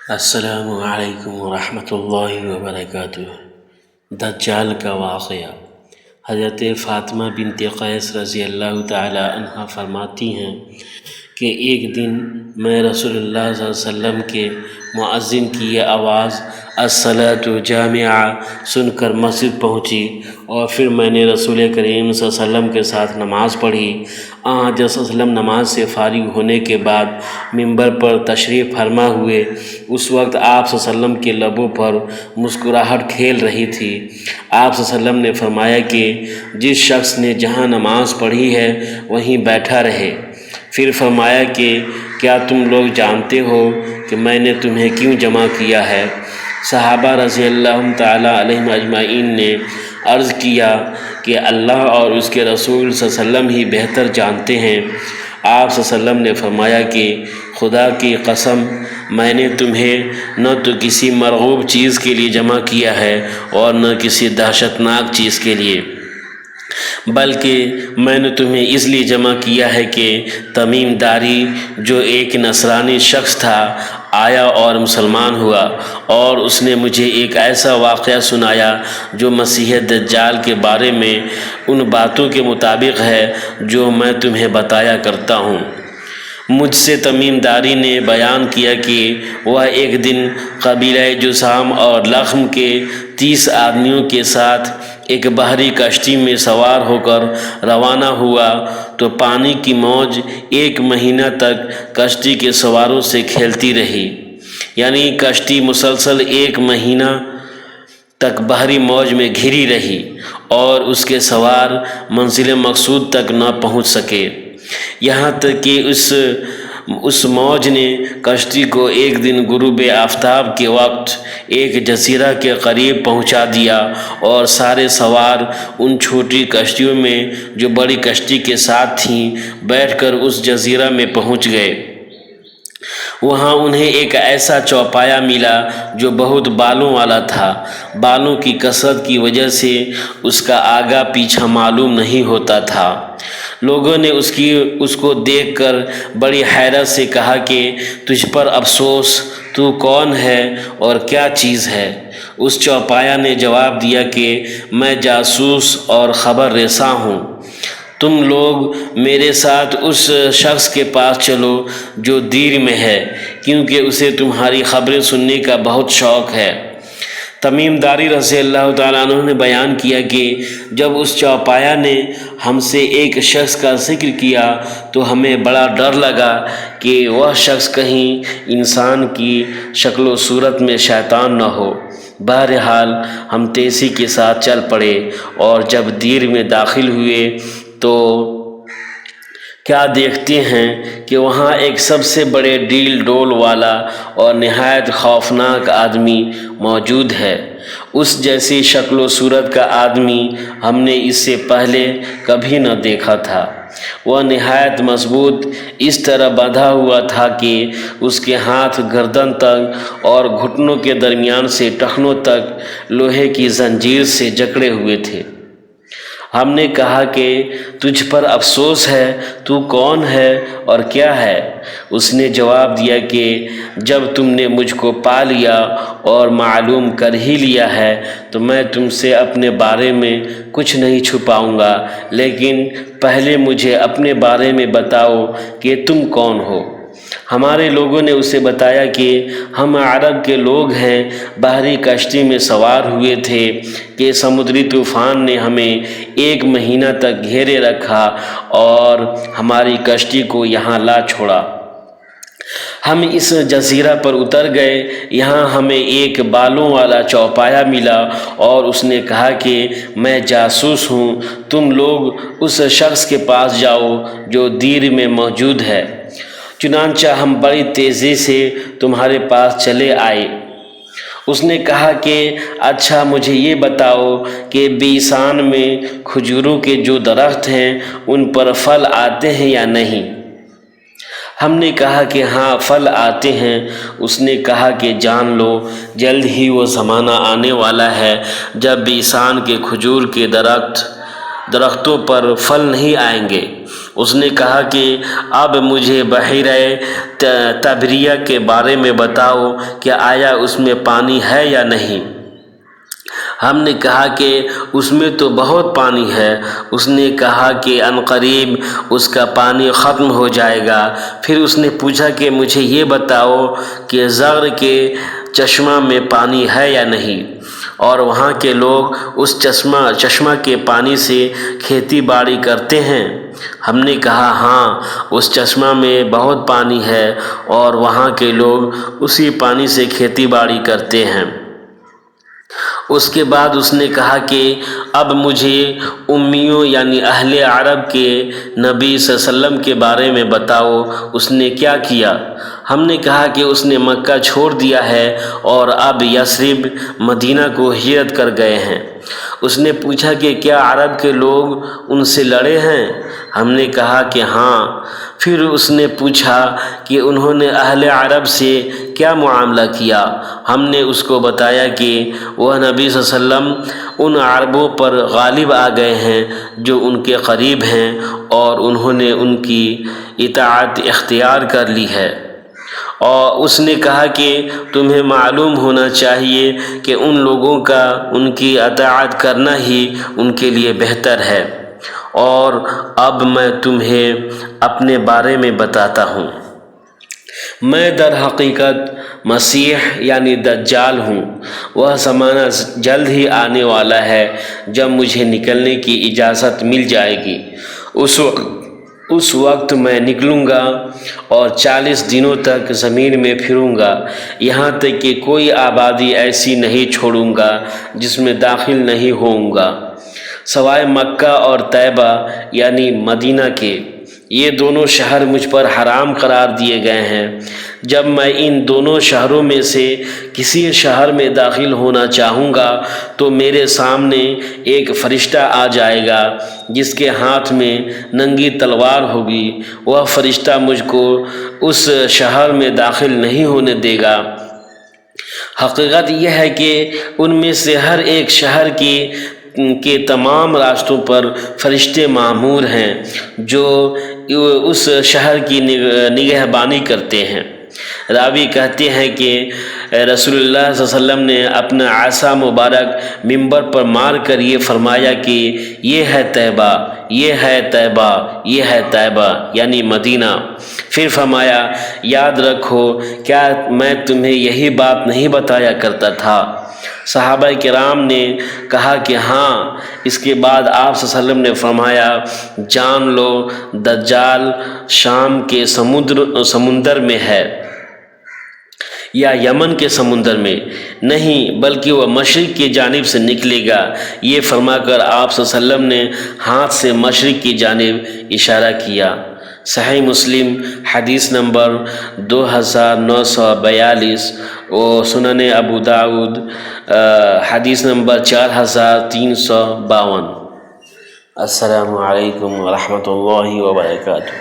السلام علیکم ورحمۃ اللہ وبرکاتہ۔ دجال کا واقعہ۔ حضرت فاطمہ بنت قیس رضی اللہ تعالی عنہ فرماتی ہیں کہ ایک دن میں رسول اللہ صلی اللہ علیہ وسلم کے مؤذن کی یہ آواز الصلاۃ جامعہ سن کر مسجد پہنچی، اور پھر میں نے رسول کریم صلی اللہ علیہ وسلم کے ساتھ نماز پڑھی۔ حضرت صلی اللہ علیہ وسلم نماز سے فارغ ہونے کے بعد ممبر پر تشریف فرما ہوئے۔ اس وقت آپ صلی اللہ علیہ وسلم کے لبوں پر مسکراہٹ کھیل رہی تھی۔ آپ صلی اللہ علیہ وسلم نے فرمایا کہ جس شخص نے جہاں نماز پڑھی ہے وہیں بیٹھا رہے۔ پھر فرمایا کہ کیا تم لوگ جانتے ہو کہ میں نے تمہیں کیوں جمع کیا ہے؟ صحابہ رضی اللہ تعالیٰ علیہم اجمعین نے عرض کیا کہ اللہ اور اس کے رسول صلی اللہ علیہ وسلم ہی بہتر جانتے ہیں۔ آپ صلی اللہ علیہ وسلم نے فرمایا کہ خدا کی قسم، میں نے تمہیں نہ تو کسی مرغوب چیز کے لیے جمع کیا ہے اور نہ کسی دہشتناک چیز کے لیے، بلکہ میں نے تمہیں اس لیے جمع کیا ہے کہ تمیم داری جو ایک نصرانی شخص تھا آیا اور مسلمان ہوا، اور اس نے مجھے ایک ایسا واقعہ سنایا جو مسیح دجال کے بارے میں ان باتوں کے مطابق ہے جو میں تمہیں بتایا کرتا ہوں۔ مجھ سے تمیم داری نے بیان کیا کہ وہ ایک دن قبیلہ جذام اور لخم کے 30 آدمیوں کے ساتھ ایک بحری کشتی میں سوار ہو کر روانہ ہوا تو پانی کی موج 1 مہینہ تک کشتی کے سواروں سے کھیلتی رہی، یعنی کشتی مسلسل 1 مہینہ تک بحری موج میں گھری رہی اور اس کے سوار منزل مقصود تک نہ پہنچ سکے، یہاں تک کہ اس موج نے کشتی کو ایک دن غروب آفتاب کے وقت ایک جزیرہ کے قریب پہنچا دیا، اور سارے سوار ان چھوٹی کشتیوں میں جو بڑی کشتی کے ساتھ تھیں بیٹھ کر اس جزیرہ میں پہنچ گئے۔ وہاں انہیں ایک ایسا چوپایا ملا جو بہت بالوں والا تھا۔ بالوں کی کثرت کی وجہ سے اس کا آگا پیچھا معلوم نہیں ہوتا تھا۔ لوگوں نے اس کو دیکھ کر بڑی حیرت سے کہا کہ تجھ پر افسوس، تو کون ہے اور کیا چیز ہے؟ اس چوپایا نے جواب دیا کہ میں جاسوس اور خبر رساں ہوں۔ تم لوگ میرے ساتھ اس شخص کے پاس چلو جو دیر میں ہے، کیونکہ اسے تمہاری خبریں سننے کا بہت شوق ہے۔ تمیم داری رضی اللہ تعالیٰ عنہ نے بیان کیا کہ جب اس چوپایا نے ہم سے ایک شخص کا ذکر کیا تو ہمیں بڑا ڈر لگا کہ وہ شخص کہیں انسان کی شکل و صورت میں شیطان نہ ہو۔ بہرحال ہم تیزی کے ساتھ چل پڑے، اور جب دیر میں داخل ہوئے تو کیا دیکھتے ہیں کہ وہاں ایک سب سے بڑے ڈیل ڈول والا اور نہایت خوفناک آدمی موجود ہے۔ اس جیسی شکل و صورت کا آدمی ہم نے اس سے پہلے کبھی نہ دیکھا تھا۔ وہ نہایت مضبوط اس طرح بندھا ہوا تھا کہ اس کے ہاتھ گردن تک اور گھٹنوں کے درمیان سے ٹخنوں تک لوہے کی زنجیر سے جکڑے ہوئے تھے۔ ہم نے کہا کہ تجھ پر افسوس ہے، تو کون ہے اور کیا ہے؟ اس نے جواب دیا کہ جب تم نے مجھ کو پا لیا اور معلوم کر ہی لیا ہے تو میں تم سے اپنے بارے میں کچھ نہیں چھپاؤں گا، لیکن پہلے مجھے اپنے بارے میں بتاؤ کہ تم کون ہو۔ ہمارے لوگوں نے اسے بتایا کہ ہم عرب کے لوگ ہیں، بحری کشتی میں سوار ہوئے تھے کہ سمندری طوفان نے ہمیں 1 مہینہ تک گھیرے رکھا اور ہماری کشتی کو یہاں لا چھوڑا۔ ہم اس جزیرہ پر اتر گئے، یہاں ہمیں ایک بالوں والا چوپایا ملا اور اس نے کہا کہ میں جاسوس ہوں، تم لوگ اس شخص کے پاس جاؤ جو دیر میں موجود ہے۔ چنانچہ ہم بڑی تیزی سے تمہارے پاس چلے آئے۔ اس نے کہا کہ اچھا مجھے یہ بتاؤ کہ بیسان میں کھجوروں کے جو درخت ہیں ان پر پھل آتے ہیں یا نہیں؟ ہم نے کہا کہ ہاں پھل آتے ہیں۔ اس نے کہا کہ جان لو جلد ہی وہ زمانہ آنے والا ہے جب بیسان کے کھجور کے درختوں پر پھل نہیں آئیں گے۔ اس نے کہا کہ اب مجھے بحیرہ تبریہ کے بارے میں بتاؤ کہ آیا اس میں پانی ہے یا نہیں۔ ہم نے کہا کہ اس میں تو بہت پانی ہے۔ اس نے کہا کہ عنقریب اس کا پانی ختم ہو جائے گا۔ پھر اس نے پوچھا کہ مجھے یہ بتاؤ کہ زغر کے چشمہ میں پانی ہے یا نہیں، اور وہاں کے لوگ اس چشمہ کے پانی سے کھیتی باڑی کرتے ہیں؟ ہم نے کہا ہاں، اس چشمہ میں بہت پانی ہے اور وہاں کے لوگ اسی پانی سے کھیتی باڑی کرتے ہیں۔ اس کے بعد اس نے کہا کہ اب مجھے امیوں یعنی اہل عرب کے نبی صلی اللہ علیہ وسلم کے بارے میں بتاؤ، اس نے کیا کیا؟ ہم نے کہا کہ اس نے مکہ چھوڑ دیا ہے اور اب یثرب مدینہ کو ہجرت کر گئے ہیں۔ اس نے پوچھا کہ کیا عرب کے لوگ ان سے لڑے ہیں؟ ہم نے کہا کہ ہاں۔ پھر اس نے پوچھا کہ انہوں نے اہل عرب سے کیا معاملہ کیا؟ ہم نے اس کو بتایا کہ وہ نبی صلی اللہ علیہ وسلم ان عربوں پر غالب آ گئے ہیں جو ان کے قریب ہیں، اور انہوں نے ان کی اطاعت اختیار کر لی ہے۔ اور اس نے کہا کہ تمہیں معلوم ہونا چاہیے کہ ان لوگوں کا ان کی اطاعت کرنا ہی ان کے لیے بہتر ہے۔ اور اب میں تمہیں اپنے بارے میں بتاتا ہوں۔ میں در حقیقت مسیح یعنی دجال ہوں۔ وہ زمانہ جلد ہی آنے والا ہے جب مجھے نکلنے کی اجازت مل جائے گی۔ اس وقت میں نکلوں گا اور 40 دنوں تک زمین میں پھروں گا، یہاں تک کہ کوئی آبادی ایسی نہیں چھوڑوں گا جس میں داخل نہیں ہوں گا سوائے مکہ اور طیبہ یعنی مدینہ کے۔ یہ دونوں شہر مجھ پر حرام قرار دیے گئے ہیں۔ جب میں ان دونوں شہروں میں سے کسی شہر میں داخل ہونا چاہوں گا تو میرے سامنے ایک فرشتہ آ جائے گا جس کے ہاتھ میں ننگی تلوار ہوگی۔ وہ فرشتہ مجھ کو اس شہر میں داخل نہیں ہونے دے گا۔ حقیقت یہ ہے کہ ان میں سے ہر ایک شہر کے تمام راستوں پر فرشتے مامور ہیں جو اس شہر کی نگہبانی کرتے ہیں۔ راوی کہتے ہیں کہ رسول اللہ صلی اللہ علیہ وسلم نے اپنا عصا مبارک ممبر پر مار کر یہ فرمایا کہ یہ ہے طیبہ، یہ ہے طیبہ، یہ ہے طیبہ یعنی مدینہ۔ پھر فرمایا یاد رکھو کیا میں تمہیں یہی بات نہیں بتایا کرتا تھا؟ صحابہ کرام نے کہا کہ ہاں۔ اس کے بعد آپ صلی اللہ علیہ وسلم نے فرمایا جان لو دجال شام کے سمندر میں ہے یا یمن کے سمندر میں، نہیں بلکہ وہ مشرق کی جانب سے نکلے گا۔ یہ فرما کر آپ صلی اللہ علیہ وسلم نے ہاتھ سے مشرق کی جانب اشارہ کیا۔ صحیح مسلم حدیث نمبر 2942 اور سنن ابو داؤد حدیث نمبر 4352۔ السلام علیکم ورحمۃ اللہ وبرکاتہ۔